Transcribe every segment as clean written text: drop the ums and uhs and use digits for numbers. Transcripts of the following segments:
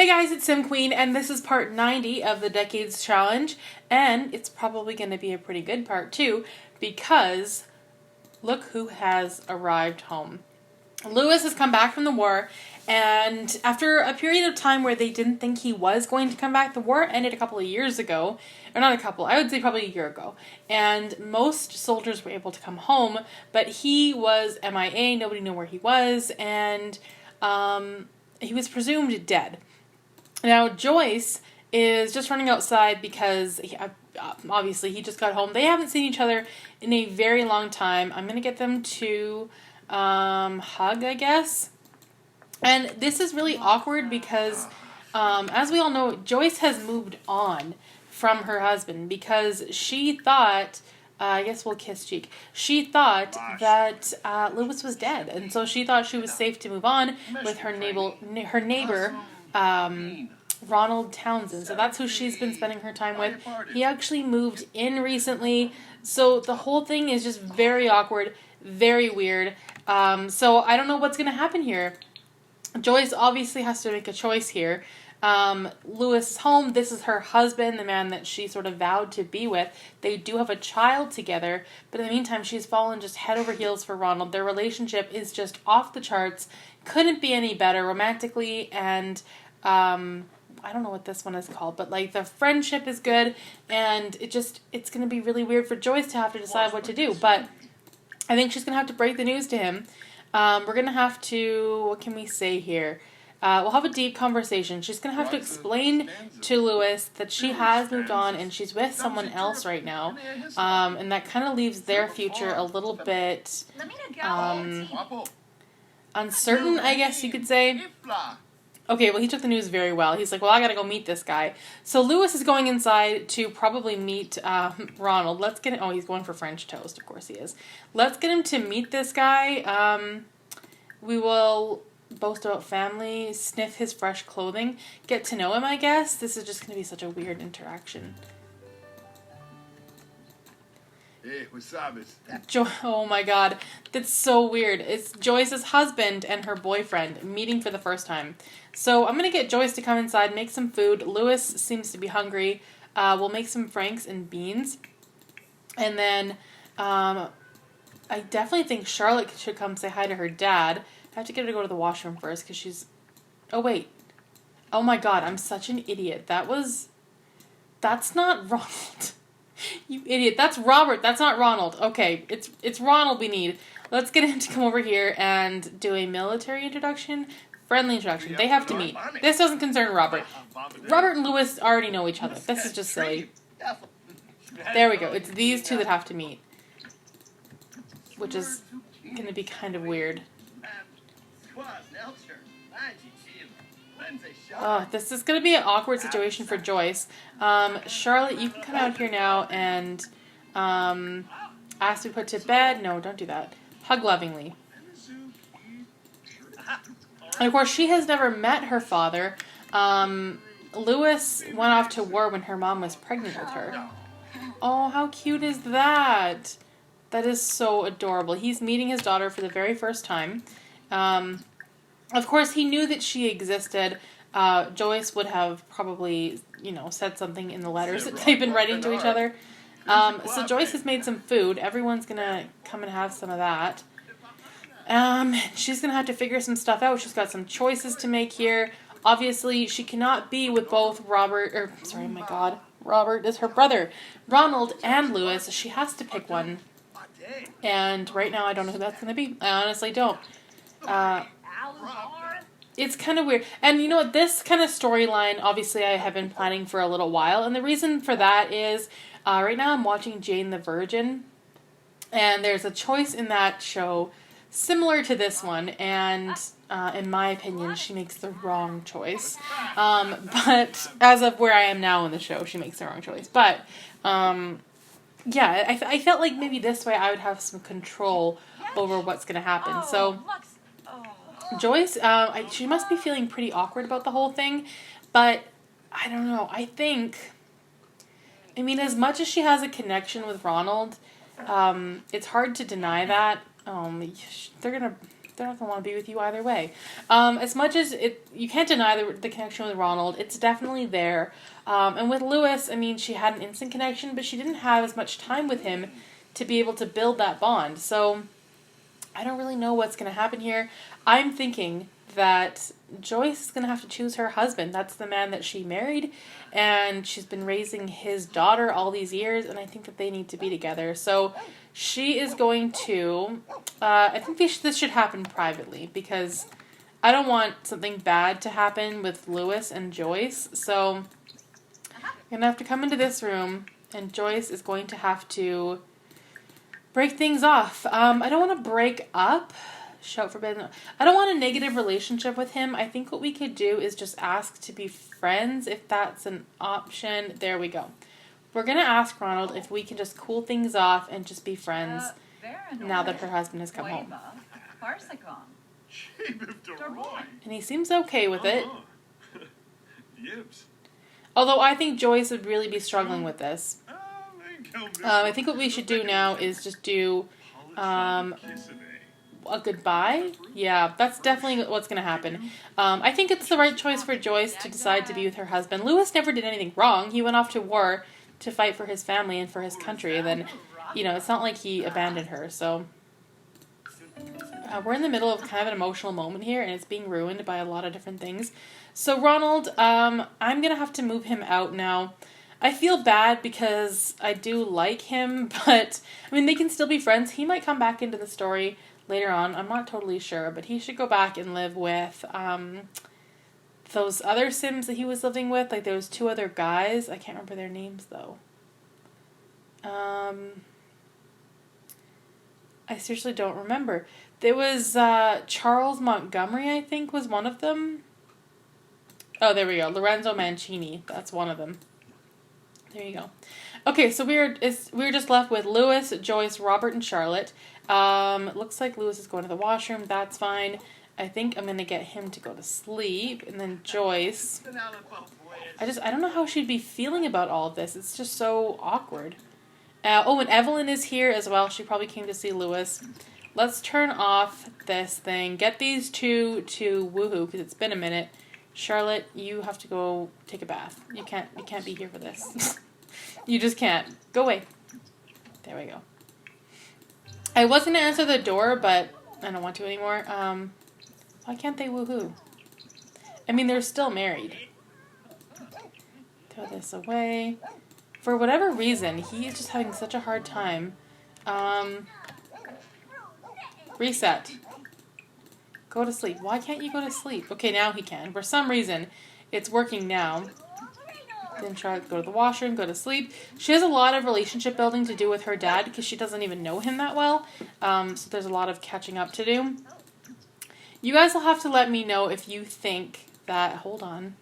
Hey guys, it's SimQueen, and this is part 90 of the Decades Challenge, and it's probably going to be a pretty good part too, because look who has arrived home. Lewis has come back from the war, and after a period of time where they didn't think he was going to come back, the war ended a couple of years ago, or not a couple, I would say probably a year ago, and most soldiers were able to come home, but he was MIA, nobody knew where he was, and he was presumed dead. Now, Joyce is just running outside because, obviously, he just got home. They haven't seen each other in a very long time. I'm going to get them to hug, I guess. And this is really awkward because, as we all know, Joyce has moved on from her husband because she thought... I guess we'll kiss cheek. She thought that Lewis was dead, and so she thought she was safe to move on with her neighbor, Ronald Townsend. So that's who she's been spending her time with. He actually moved in recently, so the whole thing is just very awkward, very weird. So I don't know what's going to happen here. Joyce obviously has to make a choice here. Lewis is home. This is her husband, the man that she sort of vowed to be with. They do have a child together, but in the meantime, she's fallen just head over heels for Ronald. Their relationship is just off the charts. Couldn't be any better romantically, and I don't know what this one is called, but like the friendship is good, and it's going to be really weird for Joyce to have to decide what to do, but I think she's going to have to break the news to him. We're going to have to, what can we say here? We'll have a deep conversation. She's going to have to explain to Lewis that she has moved on and she's with someone else right now. And that kind of leaves their future a little bit uncertain, I guess you could say. Okay, well, he took the news very well. He's like, well, I got to go meet this guy. So Lewis is going inside to probably meet Ronald. Let's get him. Oh, he's going for French toast. Of course he is. Let's get him to meet this guy. We will boast about family, sniff his fresh clothing, get to know him, I guess. This is just going to be such a weird interaction. Oh my god, that's so weird. It's Joyce's husband and her boyfriend meeting for the first time. So I'm going to get Joyce to come inside, make some food. Lewis seems to be hungry. We'll make some franks and beans. And then I definitely think Charlotte should come say hi to her dad. I have to get her to go to the washroom first because she's... Oh, wait. Oh, my God. I'm such an idiot. That's not Ronald. You idiot. That's Robert. That's not Ronald. Okay. It's Ronald we need. Let's get him to come over here and do a military introduction. Friendly introduction. They have to meet. This doesn't concern Robert. Robert and Lewis already know each other. This is just silly. There we go. It's these two that have to meet. Which is going to be kind of weird. Oh, this is going to be an awkward situation for Joyce. Charlotte, you can come out here now and ask to be put to bed. No, don't do that. Hug lovingly. And of course, she has never met her father. Lewis went off to war when her mom was pregnant with her. Oh, how cute is that? That is so adorable. He's meeting his daughter for the very first time. Of course, he knew that she existed. Joyce would have probably, said something in the letters that they've been writing to each other. So Joyce has made some food. Everyone's going to come and have some of that. She's going to have to figure some stuff out. She's got some choices to make here. Obviously, she cannot be with both Robert is her brother, Ronald and Lewis. She has to pick one. And right now, I don't know who that's going to be. I honestly don't. It's kind of weird. And you know what? This kind of storyline, obviously, I have been planning for a little while. And the reason for that is, right now I'm watching Jane the Virgin. And there's a choice in that show similar to this one. And in my opinion, she makes the wrong choice. But as of where I am now in the show, she makes the wrong choice. But... yeah, I felt like maybe this way I would have some control over what's going to happen. So, Joyce, she must be feeling pretty awkward about the whole thing. But, I don't know. I mean, as much as she has a connection with Ronald, it's hard to deny that. they're not going to want to be with you either way. As much as you can't deny the connection with Ronald, it's definitely there. And with Lewis, I mean, she had an instant connection, but she didn't have as much time with him to be able to build that bond. So I don't really know what's going to happen here. I'm thinking that Joyce is going to have to choose her husband. That's the man that she married, and she's been raising his daughter all these years, and I think that they need to be together. So she is going to, I think this should happen privately, because I don't want something bad to happen with Lewis and Joyce. So I'm going to have to come into this room, and Joyce is going to have to break things off. I don't want to break up. Shout forbidden. I don't want a negative relationship with him. I think what we could do is just ask to be friends, if that's an option. There we go. We're going to ask Ronald if we can just cool things off and just be friends now that her husband has come home. And he seems okay with it. Although I think Joyce would really be struggling with this. I think what we should do now is just do a goodbye. Yeah, that's definitely what's going to happen. I think it's the right choice for Joyce to decide to be with her husband. Lewis never did anything wrong. He went off to war to fight for his family and for his country. And then, it's not like he abandoned her. So we're in the middle of kind of an emotional moment here, and it's being ruined by a lot of different things. So Ronald, I'm going to have to move him out now. I feel bad because I do like him, but, I mean, they can still be friends. He might come back into the story later on. I'm not totally sure, but he should go back and live with those other Sims that he was living with. Like, there was 2 other guys. I can't remember their names, though. I seriously don't remember. There was Charles Montgomery, I think, was one of them. Oh, there we go. Lorenzo Mancini. That's one of them. There you go. Okay, so we're just left with Lewis, Joyce, Robert, and Charlotte. Looks like Lewis is going to the washroom. That's fine. I think I'm going to get him to go to sleep. And then Joyce. I don't know how she'd be feeling about all of this. It's just so awkward. And Evelyn is here as well. She probably came to see Lewis. Let's turn off this thing. Get these 2 to woohoo, because it's been a minute. Charlotte, you have to go take a bath. You can't be here for this. You just can't. Go away. There we go. I was going to answer the door, but I don't want to anymore. Why can't they woohoo? I mean, they're still married. Throw this away. For whatever reason, he is just having such a hard time. Reset. Go to sleep. Why can't you go to sleep? Okay, now he can. For some reason, it's working now. Then try to go to the washroom, go to sleep. She has a lot of relationship building to do with her dad because she doesn't even know him that well. So there's a lot of catching up to do. You guys will have to let me know if you think that... Hold on.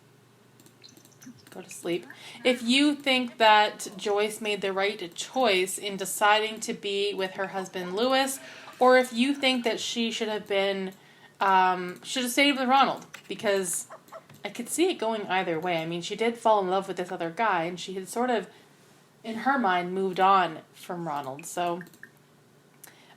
Go to sleep. If you think that Joyce made the right choice in deciding to be with her husband Lewis, or if you think that she should have been... should have stayed with Ronald, because I could see it going either way. I mean, she did fall in love with this other guy, and she had sort of, in her mind, moved on from Ronald. So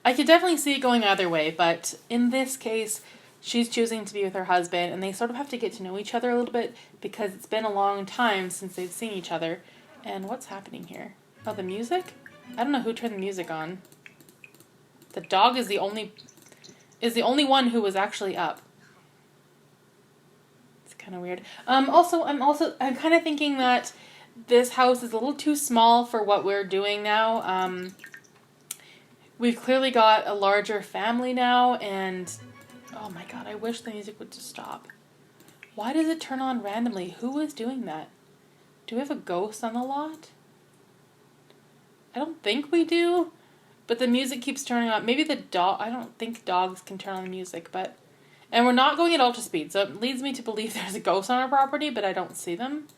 I could definitely see it going either way, but in this case, she's choosing to be with her husband, and they sort of have to get to know each other a little bit, because it's been a long time since they've seen each other. And what's happening here? Oh, the music? I don't know who turned the music on. The dog is the only one who was actually up. It's kind of weird. I'm kind of thinking that this house is a little too small for what we're doing now. We've clearly got a larger family now, and oh my god, I wish the music would just stop. Why does it turn on randomly? Who is doing that? Do we have a ghost on the lot? I don't think we do. But the music keeps turning on. Maybe the dog... I don't think dogs can turn on the music, but... And we're not going at ultra speed, so it leads me to believe there's a ghost on our property, but I don't see them.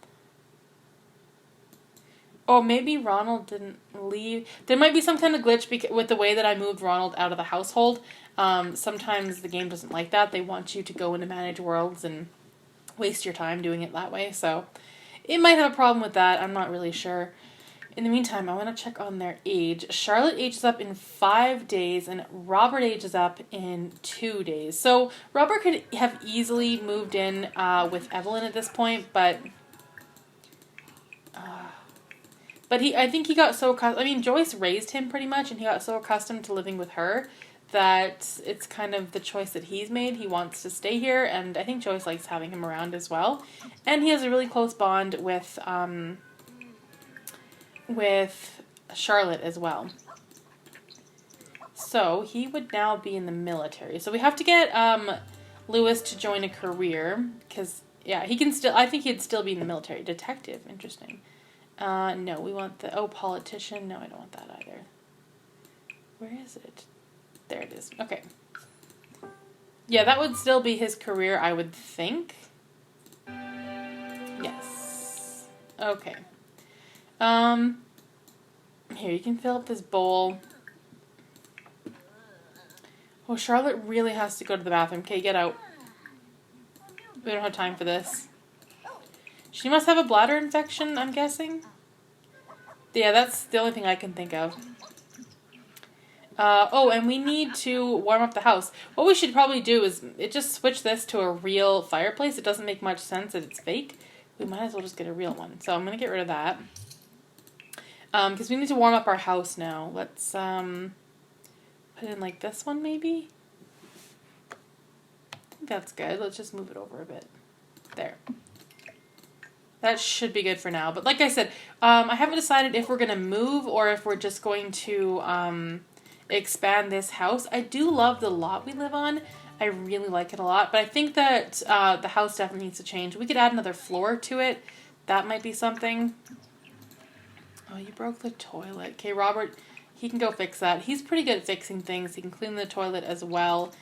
Oh, maybe Ronald didn't leave. There might be some kind of glitch with the way that I moved Ronald out of the household. Sometimes the game doesn't like that. They want you to go into manage worlds and waste your time doing it that way, so... It might have a problem with that. I'm not really sure. In the meantime, I want to check on their age. Charlotte ages up in 5 days, and Robert ages up in 2 days. So Robert could have easily moved in with Evelyn at this point, but I think he got so accustomed. I mean, Joyce raised him pretty much, and he got so accustomed to living with her that it's kind of the choice that he's made. He wants to stay here, and I think Joyce likes having him around as well. And he has a really close bond with Charlotte as well. So he would now be in the military. So we have to get Lewis to join a career, because yeah, he can still. I think he'd still be in the military. Detective, interesting. No, we want the politician. No, I don't want that either. Where is it? There it is. Okay. Yeah, that would still be his career, I would think. Yes. Okay. Here, you can fill up this bowl. Oh, Charlotte really has to go to the bathroom. Okay, get out. We don't have time for this. She must have a bladder infection, I'm guessing. Yeah, that's the only thing I can think of. And we need to warm up the house. What we should probably do is just switch this to a real fireplace. It doesn't make much sense that it's fake. We might as well just get a real one. So I'm going to get rid of that. Because we need to warm up our house now. Let's put in like this one maybe. I think that's good. Let's just move it over a bit. There. That should be good for now. But like I said, I haven't decided if we're going to move or if we're just going to expand this house. I do love the lot we live on. I really like it a lot. But I think that the house definitely needs to change. We could add another floor to it. That might be something. Oh, you broke the toilet. Okay, Robert, he can go fix that. He's pretty good at fixing things. He can clean the toilet as well.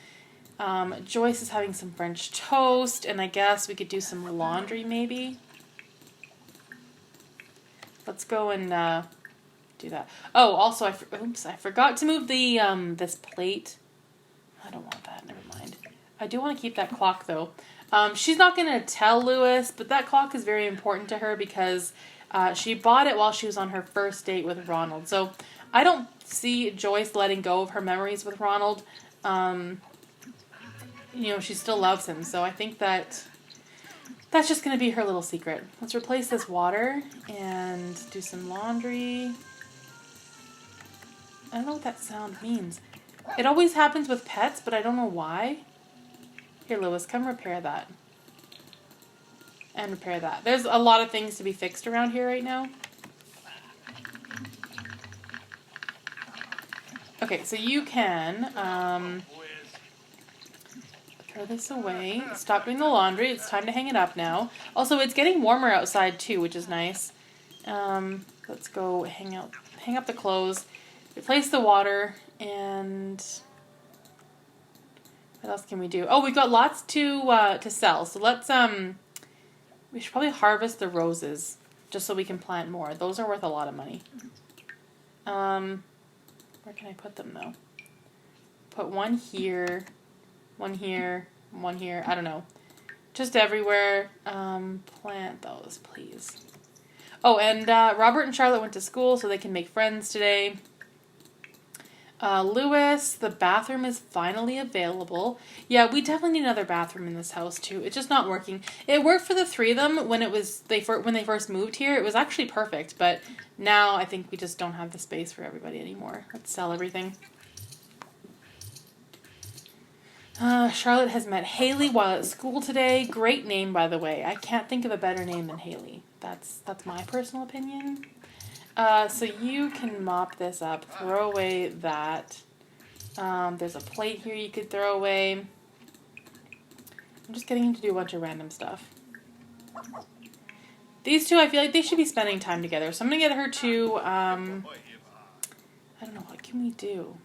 Joyce is having some French toast. And I guess we could do some laundry maybe. Let's go and do that. Oh, also, I forgot to move the this plate. I don't want that. Never mind. I do want to keep that clock, though. She's not going to tell Lewis, but that clock is very important to her because she bought it while she was on her first date with Ronald. So I don't see Joyce letting go of her memories with Ronald. She still loves him. So I think that's just going to be her little secret. Let's replace this water and do some laundry. I don't know what that sound means. It always happens with pets, but I don't know why. Here, Lewis, come repair that. And repair that. There's a lot of things to be fixed around here right now. Okay, so you can throw this away. Stop doing the laundry. It's time to hang it up now. Also, it's getting warmer outside too, which is nice. Let's go hang up the clothes. Replace the water, and what else can we do? Oh, we've got lots to sell. So let's we should probably harvest the roses just so we can plant more. Those are worth a lot of money. Where can I put them though? Put one here, one here, one here. I don't know. Just everywhere. Plant those, please. Oh, and Robert and Charlotte went to school so they can make friends today. Lewis, the bathroom is finally available. Yeah, we definitely need another bathroom in this house too. It's just not working. It worked for the three of them when they first moved here. It was actually perfect, but now I think we just don't have the space for everybody anymore. Let's sell everything. Charlotte has met Haley while at school today. Great name, by the way. I can't think of a better name than Haley. That's my personal opinion. So you can mop this up, throw away that. There's a plate here you could throw away. I'm just getting him to do a bunch of random stuff. These two, I feel like they should be spending time together. So I'm going to get her to, I don't know, what can we do?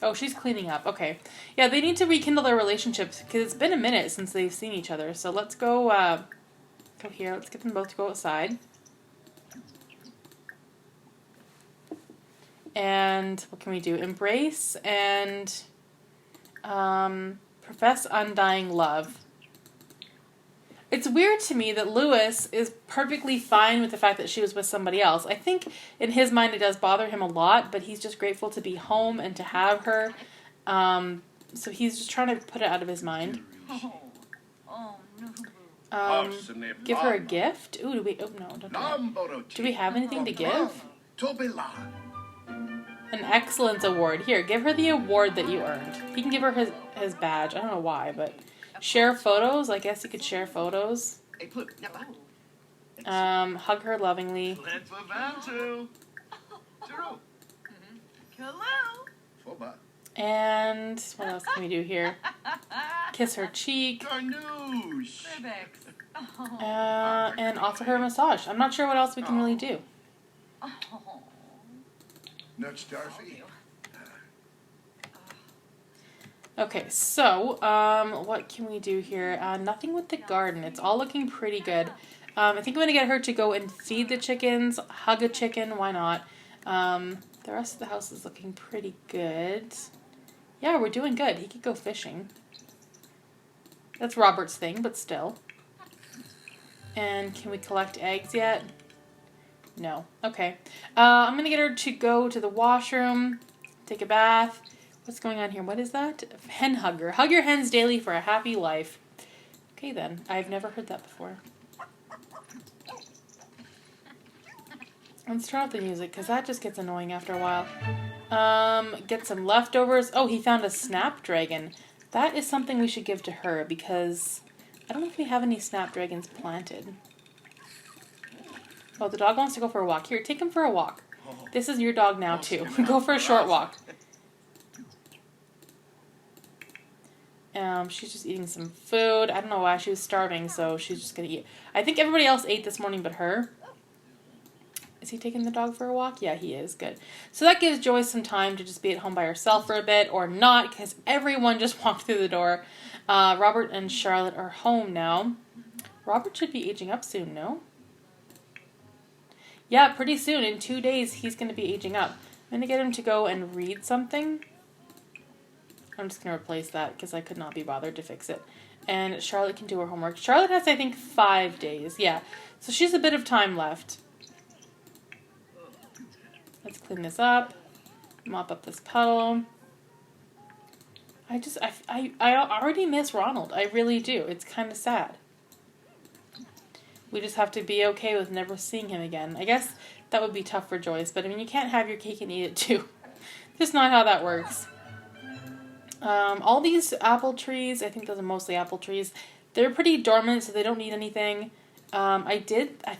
Oh, she's cleaning up. Okay. Yeah, they need to rekindle their relationship because it's been a minute since they've seen each other. So let's go here. Let's get them both to go outside. And what can we do? Embrace and profess undying love. It's weird to me that Lewis is perfectly fine with the fact that she was with somebody else. I think in his mind it does bother him a lot, but he's just grateful to be home and to have her. So he's just trying to put it out of his mind. Give her a gift? Ooh, do we... Oh, no, don't do we have anything to give? An excellence award. Here, give her the award that you earned. He can give her his badge. I don't know why, but... Share photos? I guess you could share photos. Hug her lovingly. And what else can we do here? Kiss her cheek. And offer her a massage. I'm not sure what else we can really do. Okay, so, what can we do here? Nothing with the garden. It's all looking pretty good. I think I'm going to get her to go and feed the chickens, hug a chicken, why not? The rest of the house is looking pretty good. Yeah, we're doing good. He could go fishing. That's Robert's thing, but still. And can we collect eggs yet? No. Okay. I'm going to get her to go to the washroom, take a bath. What's going on here? What is that? Hen hugger. Hug your hens daily for a happy life. Okay then. I've never heard that before. Let's turn off the music because that just gets annoying after a while. Get some leftovers. Oh, he found a snapdragon. That is something we should give to her because I don't know if we have any snapdragons planted. Oh, the dog wants to go for a walk. Here, take him for a walk. This is your dog now too. Go for a short walk. She's just eating some food. I don't know why she was starving, so she's just gonna eat. I think everybody else ate this morning but her. Is he taking the dog for a walk? Yeah, he is. Good. So that gives Joyce some time to just be at home by herself for a bit, or not, because everyone just walked through the door. Robert and Charlotte are home now. Robert should be aging up soon, no? Yeah, pretty soon. In 2 days, he's going to be aging up. I'm going to get him to go and read something. I'm just going to replace that because I could not be bothered to fix it. And Charlotte can do her homework. Charlotte has, I think, 5 days. Yeah. So she has a bit of time left. Let's clean this up. Mop up this puddle. I already miss Ronald. I really do. It's kind of sad. We just have to be okay with never seeing him again. I guess that would be tough for Joyce, but I mean, you can't have your cake and eat it too. Just not how that works. All these apple trees, I think those are mostly apple trees, they're pretty dormant, so they don't need anything. I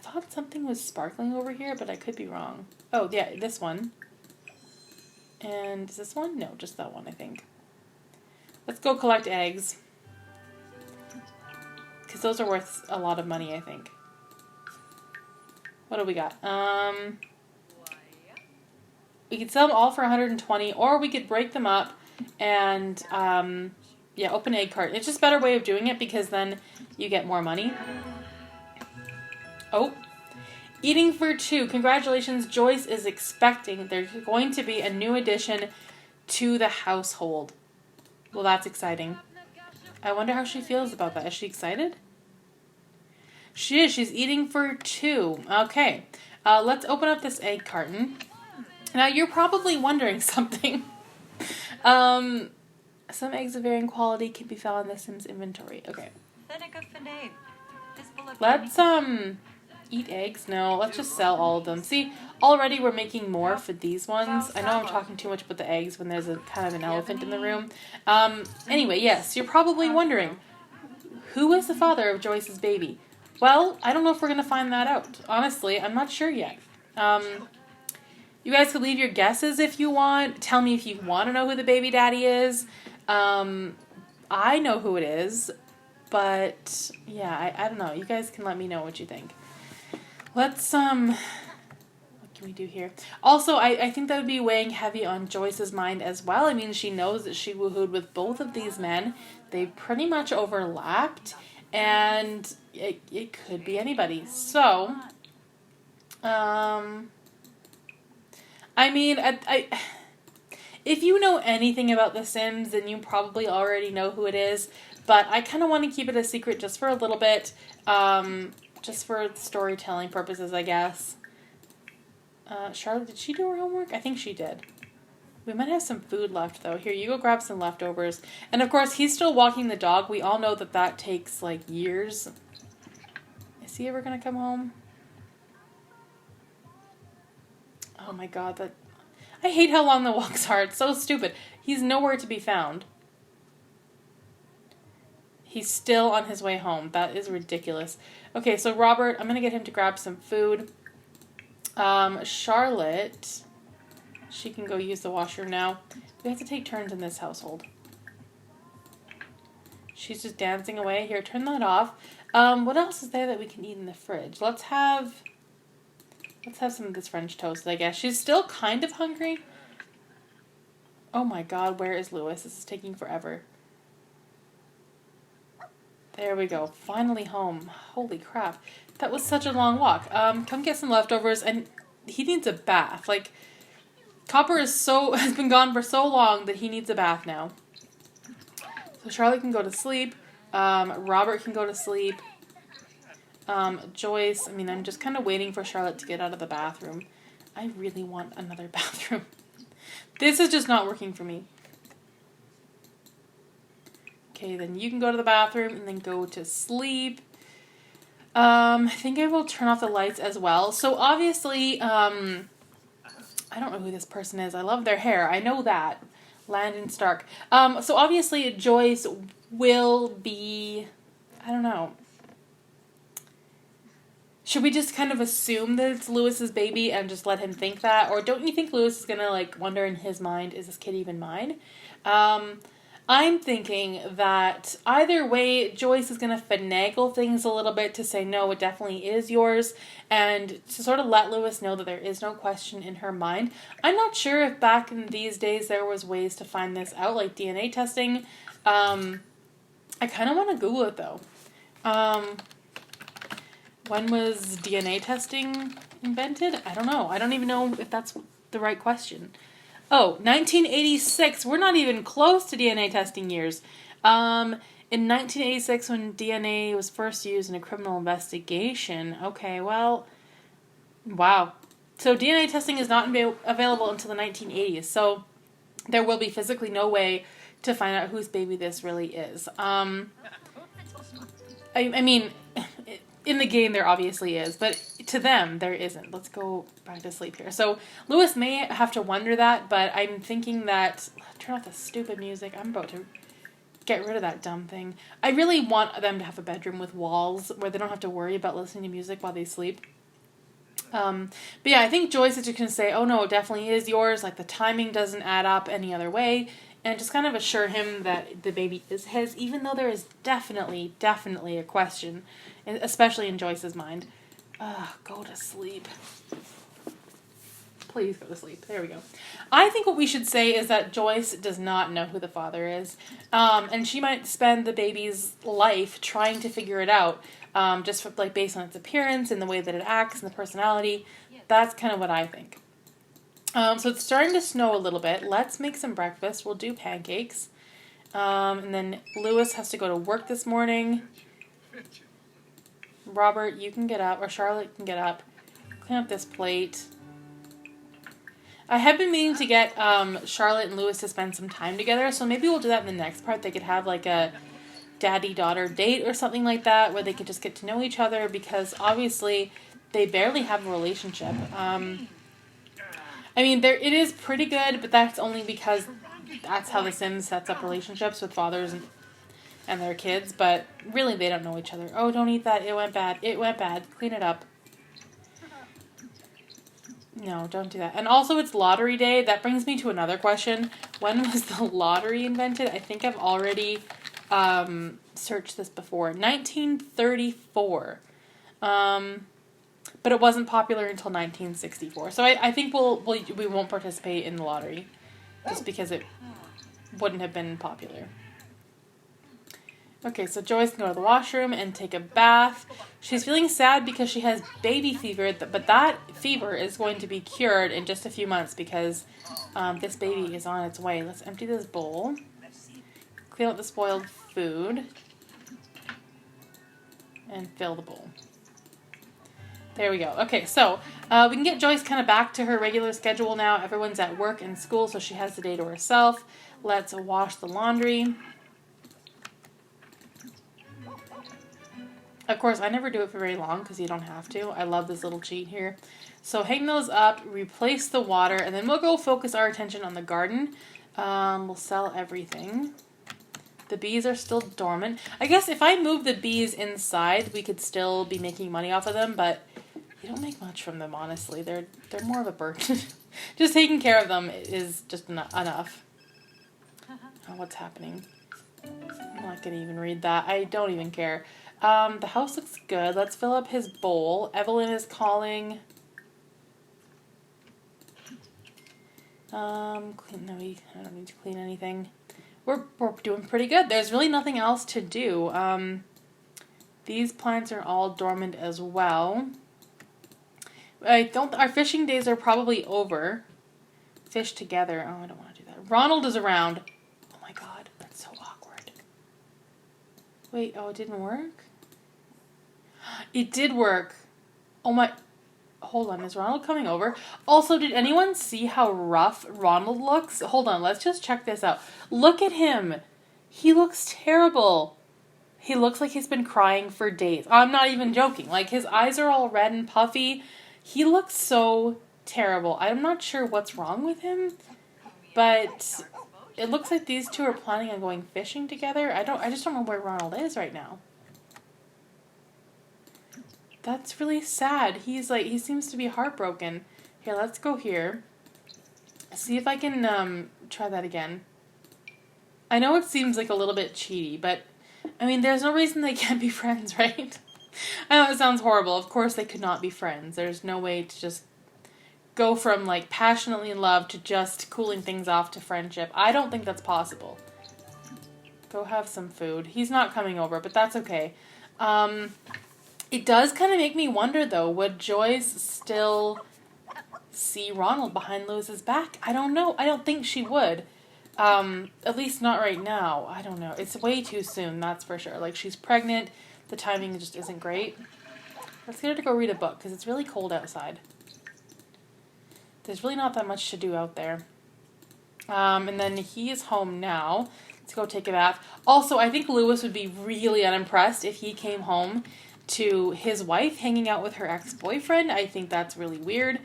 thought something was sparkling over here, but I could be wrong. Oh, yeah, this one. And is this one? No, just that one, I think. Let's go collect eggs. Because those are worth a lot of money, I think. What do we got? We could sell them all for 120, or we could break them up and, yeah, open egg carton. It's just a better way of doing it because then you get more money. Oh, eating for 2. Congratulations, Joyce is expecting. There's going to be a new addition to the household. Well, that's exciting. I wonder how she feels about that. Is she excited? She is. She's eating for 2. Okay. Let's open up this egg carton. Now, you're probably wondering something. Some eggs of varying quality can be found in the Sims inventory. Okay. Let's, eat eggs. No, let's just sell all of them. See, already we're making more for these ones. I know I'm talking too much about the eggs when there's a kind of an elephant in the room. Anyway, yes, you're probably wondering, who is the father of Joyce's baby? Well, I don't know if we're going to find that out. Honestly, I'm not sure yet. You guys could leave your guesses if you want. Tell me if you want to know who the baby daddy is. I know who it is, but yeah, I don't know. You guys can let me know what you think. Let's, what can we do here? Also, I think that would be weighing heavy on Joyce's mind as well. I mean, she knows that she woohooed with both of these men. They pretty much overlapped, and it could be anybody. So, I mean, If you know anything about The Sims, then you probably already know who it is. But I kind of want to keep it a secret just for a little bit. Just for storytelling purposes, I guess. Charlotte, did she do her homework? I think she did. We might have some food left, though. Here, you go grab some leftovers. And, of course, he's still walking the dog. We all know that that takes, like, years. Is he ever going to come home? Oh, my God. I hate how long the walks are. It's so stupid. He's nowhere to be found. He's still on his way home. That is ridiculous. Okay, so Robert, I'm going to get him to grab some food. Charlotte... She can go use the washroom now. We have to take turns in this household. She's just dancing away. Here, turn that off. What else is there that we can eat in the fridge? Let's have some of this French toast, I guess. She's still kind of hungry. Oh my God, where is Lewis? This is taking forever. There we go. Finally home. Holy crap. That was such a long walk. Come get some leftovers, and he needs a bath. Like, Copper has been gone for so long that he needs a bath now. So Charlotte can go to sleep. Robert can go to sleep. Joyce, I'm just kind of waiting for Charlotte to get out of the bathroom. I really want another bathroom. This is just not working for me. Okay, then you can go to the bathroom and then go to sleep. I think I will turn off the lights as well. So obviously, I don't know who this person is. I love their hair. I know that. Landon Stark. So obviously Joyce will be... I don't know. Should we just kind of assume that it's Lewis's baby and just let him think that? Or don't you think Lewis is going to, like, wonder in his mind, is this kid even mine? I'm thinking that either way, Joyce is going to finagle things a little bit to say, no, it definitely is yours, and to sort of let Lewis know that there is no question in her mind. I'm not sure if back in these days there was ways to find this out, like DNA testing. I kind of want to Google it, though. When was DNA testing invented? I don't know. I don't even know if that's the right question. Oh, 1986. We're not even close to DNA testing years. In 1986, when DNA was first used in a criminal investigation. Okay, well, wow. So DNA testing is not available until the 1980s. So there will be physically no way to find out whose baby this really is. I mean, in the game there obviously is, but to them there isn't. Let's go back to sleep here. So Lewis may have to wonder that, but I'm thinking that... Turn off the stupid music. I'm about to get rid of that dumb thing. I really want them to have a bedroom with walls where they don't have to worry about listening to music while they sleep. But yeah, I think Joyce is just going to say, oh no, it definitely is yours. Like, the timing doesn't add up any other way. And just kind of assure him that the baby is his, even though there is definitely a question, especially in Joyce's mind. Go to sleep. Please go to sleep. There we go. I think what we should say is that Joyce does not know who the father is. And she might spend the baby's life trying to figure it out, just for, like, based on its appearance and the way that it acts and the personality. That's kind of what I think. So it's starting to snow a little bit. Let's make some breakfast. We'll do pancakes. And then Lewis has to go to work this morning. Robert, you can get up, or Charlotte can get up. Clean up this plate. I have been meaning to get Charlotte and Lewis to spend some time together, so maybe we'll do that in the next part. They could have like a daddy-daughter date or something like that, where they could just get to know each other, because obviously they barely have a relationship. I mean, it is pretty good, but that's only because that's how The Sims sets up relationships with fathers and their kids, but really they don't know each other. Oh, don't eat that. It went bad. It went bad. Clean it up. No, don't do that. And also, it's lottery day. That brings me to another question. When was the lottery invented? I think I've already searched this before. 1934. But it wasn't popular until 1964. So I think we won't participate in the lottery just because it wouldn't have been popular. Okay, so Joyce can go to the washroom and take a bath. She's feeling sad because she has baby fever, but that fever is going to be cured in just a few months because this baby is on its way. Let's empty this bowl. Clean out the spoiled food. And fill the bowl. There we go. Okay, so we can get Joyce kind of back to her regular schedule now. Everyone's at work and school, so she has the day to herself. Let's wash the laundry. Of course, I never do it for very long because you don't have to. I love this little cheat here. So hang those up, replace the water, and then we'll go focus our attention on the garden. We'll sell everything. The bees are still dormant. I guess if I move the bees inside, we could still be making money off of them, but you don't make much from them, honestly. They're more of a burden. Just taking care of them is just enough. Oh, what's happening? I'm not going to even read that. I don't even care. The house looks good. Let's fill up his bowl. Evelyn is calling. No, I don't need to clean anything. We're doing pretty good. There's really nothing else to do. These plants are all dormant as well. Our fishing days are probably over. Fish together. Oh, I don't want to do that. Ronald is around. Oh my god, that's so awkward. Wait, oh, it didn't work? It did work. Oh my... Hold on, is Ronald coming over? Also, did anyone see how rough Ronald looks? Hold on, let's just check this out. Look at him. He looks terrible. He looks like he's been crying for days. I'm not even joking. Like, his eyes are all red and puffy. He looks so terrible. I'm not sure what's wrong with him, but it looks like these two are planning on going fishing together. I just don't know where Ronald is right now. That's really sad. He seems to be heartbroken. Here, let's go here. See if I can try that again. I know it seems like a little bit cheaty, but I mean, there's no reason they can't be friends, right? I know it sounds horrible. Of course they could not be friends. There's no way to just go from like passionately in love to just cooling things off to friendship. I don't think that's possible. Go have some food. He's not coming over, but that's okay. It does kind of make me wonder, though, would Joyce still see Ronald behind Lewis's back? I don't know. I don't think she would. At least not right now. I don't know. It's way too soon, that's for sure. Like, she's pregnant. The timing just isn't great. Let's get her to go read a book, because it's really cold outside. There's really not that much to do out there. And then he is home now. Let's go take a bath. Also, I think Lewis would be really unimpressed if he came home to his wife hanging out with her ex-boyfriend. I think that's really weird.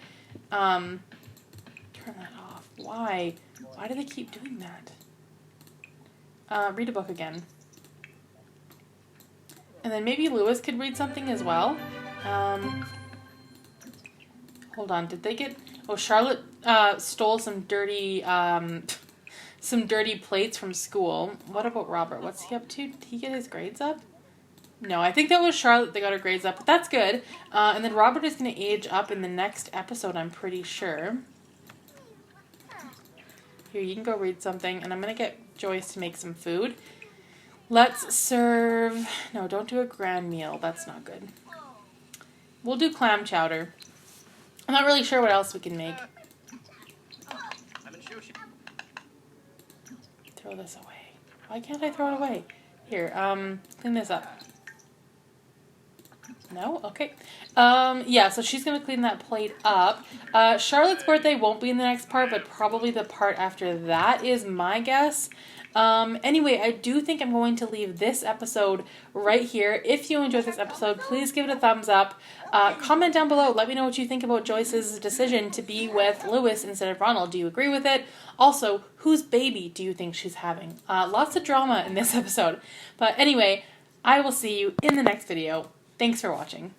Turn that off. Why? Why do they keep doing that? Read a book again. And then maybe Lewis could read something as well. Hold on. Did they get... Oh, Charlotte stole some dirty plates from school. What about Robert? What's he up to? Did he get his grades up? No, I think that was Charlotte that got her grades up, but that's good. And then Robert is going to age up in the next episode, I'm pretty sure. Here, you can go read something, and I'm going to get Joyce to make some food. Let's serve... No, don't do a grand meal. That's not good. We'll do clam chowder. I'm not really sure what else we can make. Throw this away. Why can't I throw it away? Here, clean this up. No? Okay. Yeah, so she's going to clean that plate up. Charlotte's birthday won't be in the next part, but probably the part after that is my guess. Anyway, I do think I'm going to leave this episode right here. If you enjoyed this episode, please give it a thumbs up. Comment down below. Let me know what you think about Joyce's decision to be with Lewis instead of Ronald. Do you agree with it? Also, whose baby do you think she's having? Lots of drama in this episode. But anyway, I will see you in the next video. Thanks for watching.